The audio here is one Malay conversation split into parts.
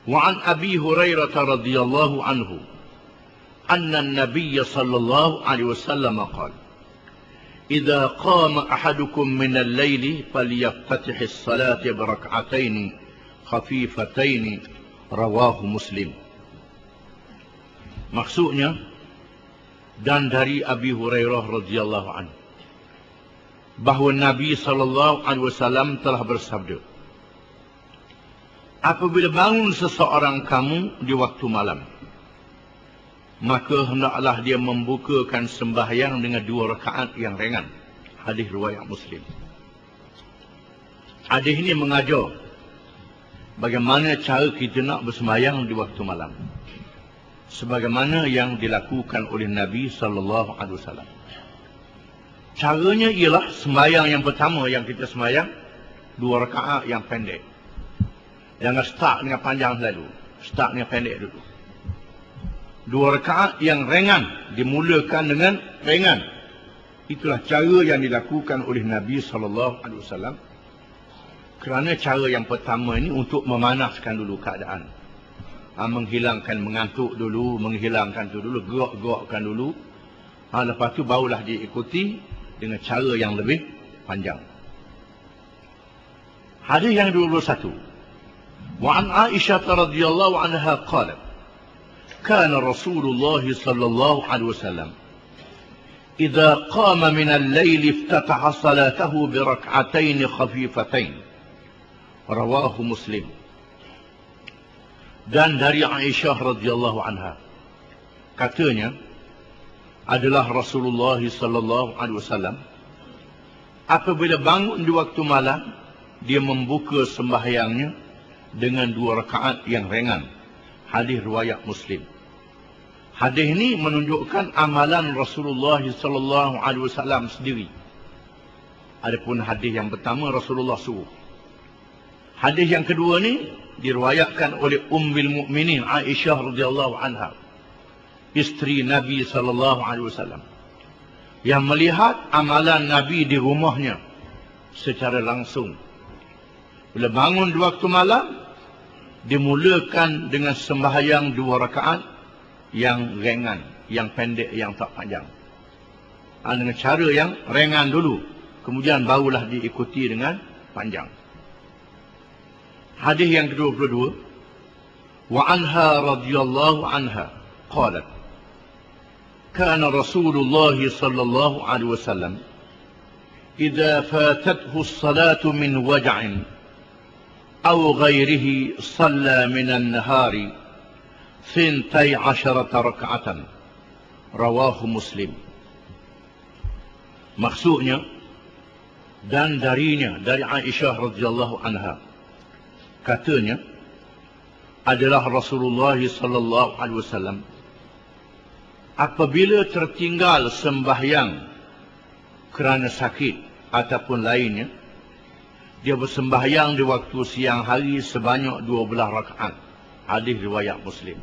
وعن أبي هريرة رضي الله عنه أن النبي صلى الله عليه وسلم قال إذا قام أحدكم من الليل فليفتتح الصلاة بركعتين خفيفتين رواه مسلم. Maksudnya, dan dari Abi Hurairah radhiyallahu anhu bahawa Nabi sallallahu alaihi wasallam telah bersabda, apabila bangun seseorang kamu di waktu malam, maka hendaklah dia membukakan sembahyang dengan 2 rakaat yang ringan. Hadis riwayat Muslim. Hadis ini mengajar bagaimana cara kita nak bersembahyang di waktu malam, sebagaimana yang dilakukan oleh Nabi sallallahu alaihi wasallam. Caranya ialah sembahyang yang pertama yang kita sembahyang 2 rakaat yang pendek. Jangan start dengan panjang selalu. Start dengan pendek dulu. 2 rakaat yang ringan, dimulakan dengan ringan. Itulah cara yang dilakukan oleh Nabi sallallahu alaihi wasallam. Kerana cara yang pertama ini untuk memanaskan dulu keadaan. Menghilangkan mengantuk dulu, menghilangkan tu dulu, gerak-gerakkan dulu. Lepas tu barulah diikuti dengan cara yang lebih panjang. Hadis yang 21. Wa an Aisyah radhiyallahu anha qalat, kana Rasulullah sallallahu alaihi wasallam idza qama min al-lail iftataha salatahu bi rak'atayn khafifatain. Rawahu Muslim. Dan dari Aisyah radhiyallahu anha, katanya adalah Rasulullah sallallahu alaihi wasallam apabila bangun di waktu malam, dia membuka sembahyangnya dengan 2 rakaat yang ringan. Hadis riwayat Muslim. Hadis ini menunjukkan amalan Rasulullah sallallahu alaihi wasallam sendiri. Adapun hadis yang pertama Rasulullah suruh. Hadis yang kedua ni diriwayatkan oleh Ummul Mukminin Aisyah radhiyallahu anha, isteri Nabi sallallahu alaihi wasallam, yang melihat amalan Nabi di rumahnya secara langsung. Bila bangun di waktu malam, dimulakan dengan sembahyang 2 rakaat yang ringan, yang pendek, yang tak panjang. Dengan cara yang ringan dulu, kemudian barulah diikuti dengan panjang. Hadis yang ke-22. Wa anha radhiyallahu anha qalat, kana Rasulullah sallallahu alaihi wasallam idza fatathu as-salatu min waj'in aw ghairihi shalla min an-nahari 12 rak'atan. Rawahu Muslim. Maksudnya, dan darinya, dari Aisyah radhiyallahu anha, katanya adalah Rasulullah sallallahu alaihi wasallam apabila tertinggal sembahyang kerana sakit ataupun lainnya, dia bersembahyang di waktu siang hari sebanyak 12 rakaat. Hadis riwayat Muslim.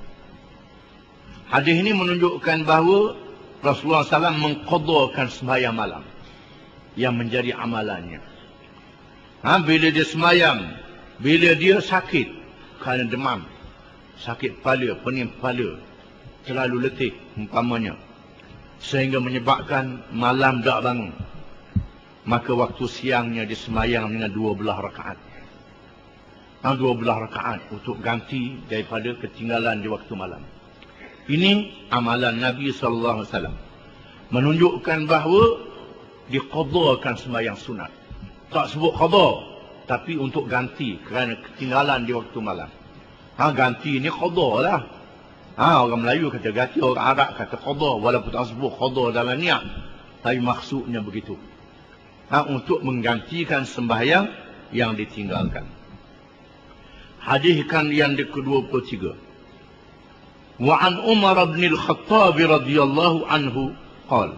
Hadis ini menunjukkan bahawa Rasulullah SAW mengqadakan sembahyang malam yang menjadi amalannya. Bila dia sembahyang, bila dia sakit kerana demam, sakit kepala, pening kepala, terlalu letih umpamanya, sehingga menyebabkan malam tak bangun, maka waktu siangnya disembahyang dengan 12 rakaat. 12 rakaat untuk ganti daripada ketinggalan di waktu malam. Ini amalan Nabi sallallahu alaihi wasallam, menunjukkan bahawa diqadakan sembahyang sunat. Tak sebut qada, tapi untuk ganti kerana ketinggalan di waktu malam. Ganti ni qada lah. Orang Melayu kata ganti, orang Arab kata qada, walaupun tak sebut qada dalam niat, tapi maksudnya begitu. Untuk menggantikan sembahyang yang ditinggalkan. Hadis kan yang ke-23. Wa an Umar bin Al-Khattab radhiyallahu anhu qala,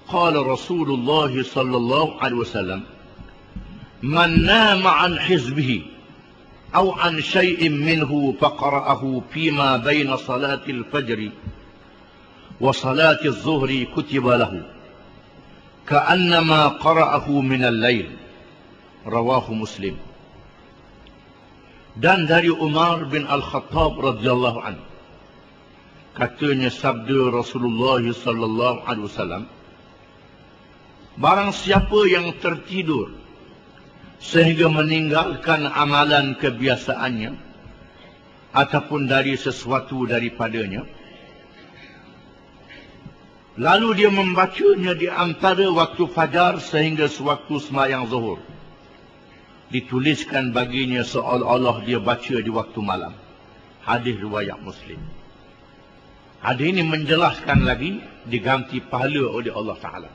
qala Rasulullah sallallahu alaihi wasallam, man nama an hizbihi aw an shay'in minhu faqra'ahu fima bayna salati al-fajr wa salati az-zuhri kutiba lahu ka'annama qara'ahu min al-lail. Rawahu Muslim. Dan dari Umar bin Al-Khattab radhiyallahu anhu, katanya sabda Rasulullah sallallahu alaihi wasallam, barang siapa yang tertidur sehingga meninggalkan amalan kebiasaannya ataupun dari sesuatu daripadanya, lalu dia membacanya di antara waktu fajar sehingga sewaktu sembahyang zuhur, dituliskan baginya seolah-olah dia baca di waktu malam. Hadis riwayat Muslim. Hadis ini menjelaskan lagi diganti pahala oleh Allah Ta'ala.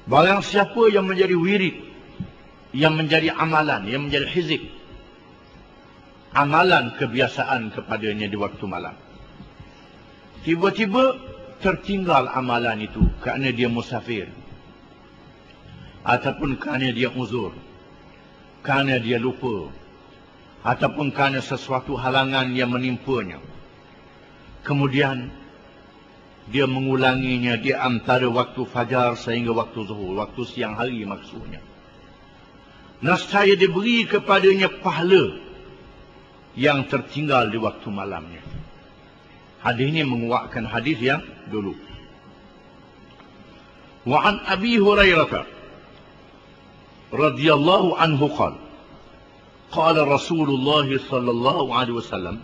Barang siapa yang menjadi wirid, yang menjadi amalan, yang menjadi hizib, amalan kebiasaan kepadanya di waktu malam, tiba-tiba tertinggal amalan itu kerana dia musafir, ataupun kerana dia uzur, kerana dia lupa, ataupun kerana sesuatu halangan yang menimpanya, kemudian dia mengulanginya di antara waktu fajar sehingga waktu zuhur, waktu siang hari maksudnya, nescaya diberi kepadanya pahala yang tertinggal di waktu malamnya. Hadis ini menguatkan hadis yang dulu. Wa an Abi Hurairah radhiyallahu anhu qala qala Rasulullah sallallahu alaihi wasallam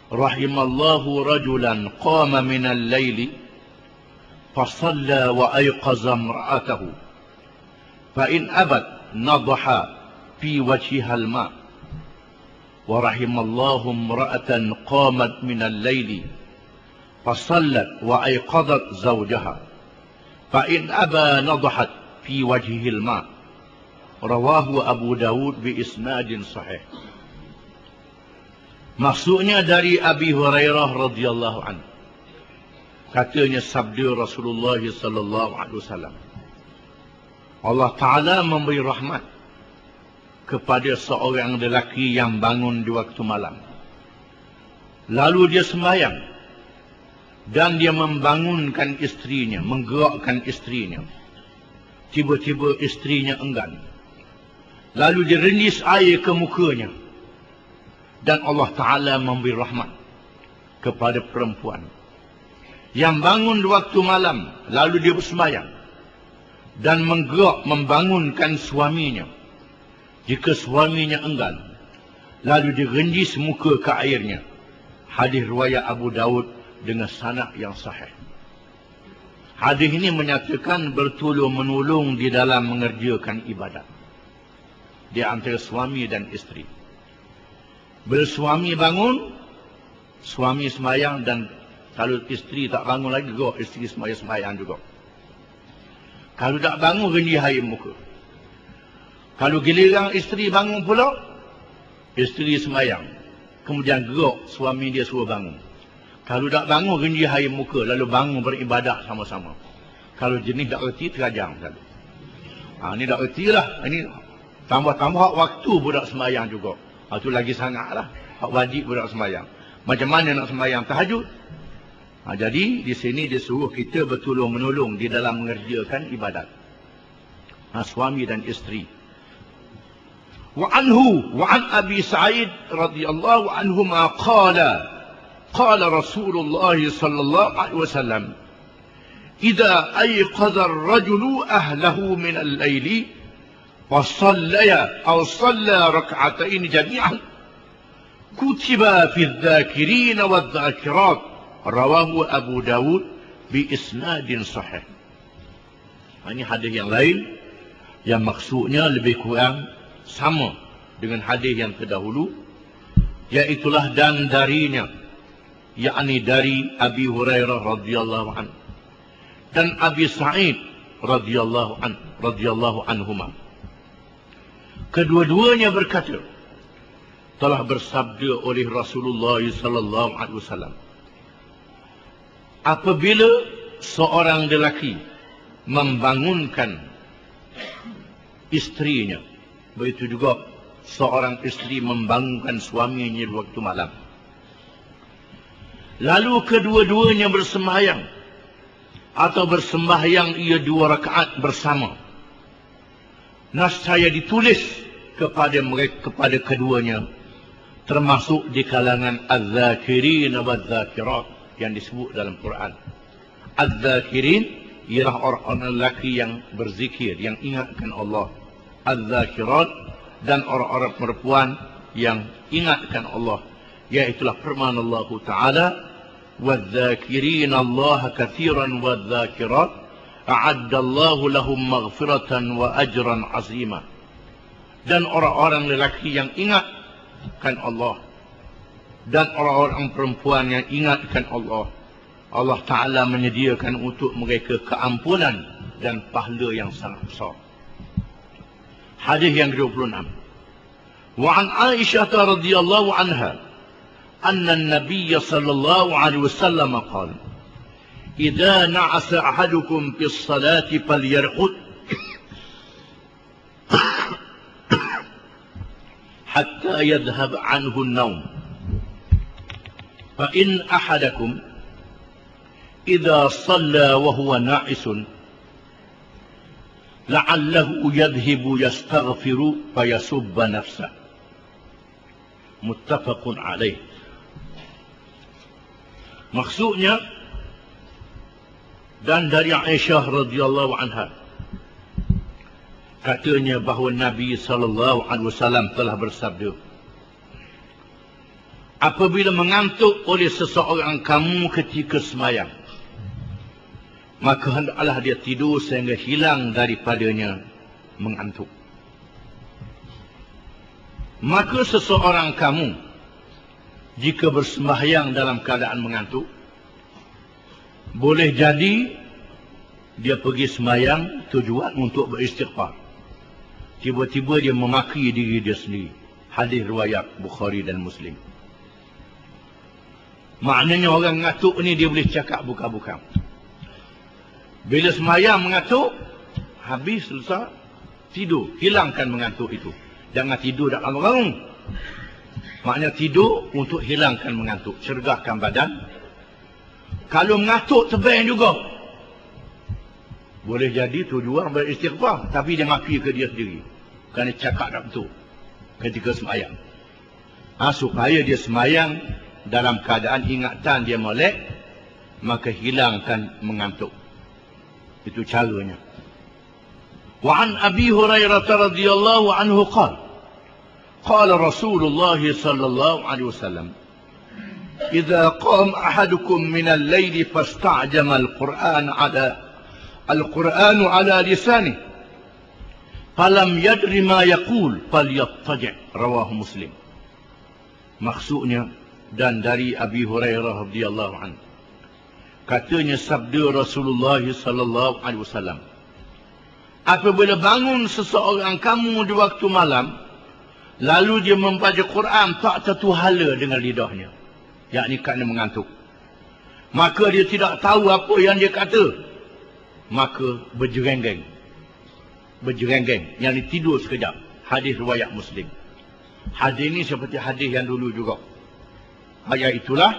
rahimallahu rajulan qama min al-laili fasalla wa ayqaza imra'atahu fa in abat nadha fi wajhiha al-ma' ورحم الله امرأة قامت من الليل فصلت وأيقظت زوجها فإن أبى نضحت في وجهه الماء رواه أبو داود بإسناد صحيح. Maksudnya dari Abi Hurairah radhiyallahu anhu, katanya sabda Rasulullah sallallahu alaihi wasallam, Allah Ta'ala memberi rahmat kepada seorang lelaki yang bangun di waktu malam, lalu dia sembahyang dan dia membangunkan istrinya, menggerakkan istrinya. Tiba-tiba istrinya enggan, lalu dia rendis air ke mukanya, dan Allah Ta'ala memberi rahmat kepada perempuan yang bangun di waktu malam, lalu dia bersembahyang dan menggerak membangunkan suaminya. Jika suaminya enggan, lalu direndis muka ke airnya. Hadis riwayat Abu Daud dengan sanad yang sahih. Hadis ini menyatakan bertolong-menolong di dalam mengerjakan ibadat di antara suami dan isteri. Bila suami bangun, suami sembahyang, dan kalau isteri tak bangun lagi, isteri sembahyang juga. Kalau tak bangun, rendis air muka. Kalau giliran isteri bangun pula, isteri sembahyang, kemudian gerak suami dia suruh bangun. Kalau tak bangun, rendis air muka, lalu bangun beribadat sama-sama. Kalau jenis tak erti, terajang. Ini tak erti lah. Ini tambah-tambah waktu budak sembahyang juga. Itu lagi sangat lah. Hak wajib budak sembahyang. Macam mana nak sembahyang tahajud? Jadi di sini dia suruh kita bertolong-menolong di dalam mengerjakan ibadat. Suami dan isteri. وعن أبي سعيد رضي الله عنهما قال رسول الله صلى الله عليه وسلم إذا أيقظ الرجل أهله من الليل فصلى ركعتين جميعا كتب في الذاكرين والذاكرات رواه أبو داود بإسناد صحيح. Ini hadis yang lain yang maksudnya lebih kurang sama dengan hadis yang terdahulu, iaitulah dan darinya, yakni dari Abi Hurairah radhiyallahu anhu dan Abi Sa'id radhiyallahu anhuma. Kedua-duanya berkata, telah bersabda oleh Rasulullah sallallahu alaihi wasallam, apabila seorang lelaki membangunkan istrinya, begitu juga seorang isteri membangunkan suaminya di waktu malam, lalu kedua-duanya bersembahyang atau bersembahyang ia 2 rakaat bersama, nescaya ditulis kepada mereka, kepada keduanya, termasuk di kalangan az-zakirin wa az-zakirat yang disebut dalam Quran. Az-zakirin ialah orang-orang lelaki yang berzikir, yang ingatkan Allah. Az-zakirat dan orang-orang perempuan yang ingatkan Allah, iaitulah firman Allah Ta'ala, وَالذَّاكِرِينَ اللَّهَ كَثِيرًا وَالذَّاكِرَاتِ أَعَدَّ اللَّهُ لَهُمْ مَغْفِرَةً وَأَجْرًا عَظِيمًا. Dan orang-orang lelaki yang ingatkan Allah dan orang-orang perempuan yang ingatkan Allah, Allah Ta'ala menyediakan untuk mereka keampunan dan pahala yang sangat besar. Hadis yang ke-26. Wa an Aisyah radhiyallahu anha anna an-nabiy sallallahu alaihi wasallam qala idza na'asa ahadukum fi as-salati falyarqud hatta yadhhab anhu an-nawm fa in ahadakum idza shalla wa huwa na'isun la'allahu yadhhibu yastaghfiru fayasubba nafsah. Muttafaqun alaih. Maksudnya, dan dari Aisyah radhiyallahu anha, katanya bahawa Nabi sallallahu alaihi wasallam telah bersabda, apabila mengantuk oleh seseorang kamu ketika sembahyang, maka hendaklah dia tidur sehingga hilang daripadanya mengantuk. Maka seseorang kamu jika bersembahyang dalam keadaan mengantuk, boleh jadi dia pergi sembahyang tujuan untuk beristighfar, tiba-tiba dia memaki diri dia sendiri. Hadis riwayat Bukhari dan Muslim. Maknanya orang mengantuk ni dia boleh cakap bukan-bukan. Bila sembahyang mengantuk, habis selesai, tidur, hilangkan mengantuk itu. Jangan tidur tak bangun. Maknanya tidur untuk hilangkan mengantuk, cergahkan badan. Kalau mengantuk terbang juga, boleh jadi tujuan beristighfar, tapi dia maki ke dia sendiri kerana cakap tak betul ketika sembahyang. Supaya dia sembahyang dalam keadaan ingatan dia molek, maka hilangkan mengantuk. Itu caranya. Wa an Abi Hurairah radhiyallahu anhu qala قال رسول الله صلى الله عليه وسلم إذا قام أحدكم من الليل فاستعجم القرآن على لسانه فلم يدر ما يقول فليضطجع. رواه مسلم. Maksudnya, dan dari Abi Hurairah radhiyallahu anhu, katanya sabda Rasulullah sallallahu alaihi wasallam, apabila bangun seseorang kamu di waktu malam, lalu dia membaca Quran tak tertuhala dengan lidahnya, yakni kerana mengantuk, maka dia tidak tahu apa yang dia kata, maka berjerenggeng, yakni tidur sekejap. Hadis riwayat Muslim. Hadis ini seperti hadis yang dulu juga. Ayat itulah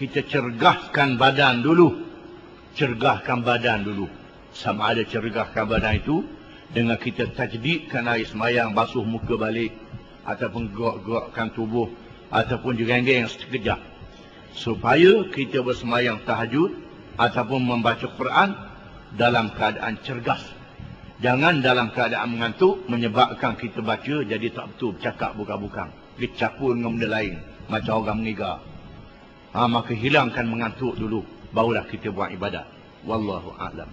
kita cergahkan badan dulu. Sama ada cergahkan badan itu dengan kita tajdidkan air sembahyang, basuh muka balik, ataupun gerak-gerakkan tubuh, ataupun jerenggeng sekejap, supaya kita bersembahyang tahajud ataupun membaca Quran dalam keadaan cergas. Jangan dalam keadaan mengantuk menyebabkan kita baca jadi tak betul, bercakap bukan-bukan, dicampur dengan benda lain, macam orang mengigar. Maka hilangkan mengantuk dulu, barulah kita buat ibadat. Wallahu a'lam.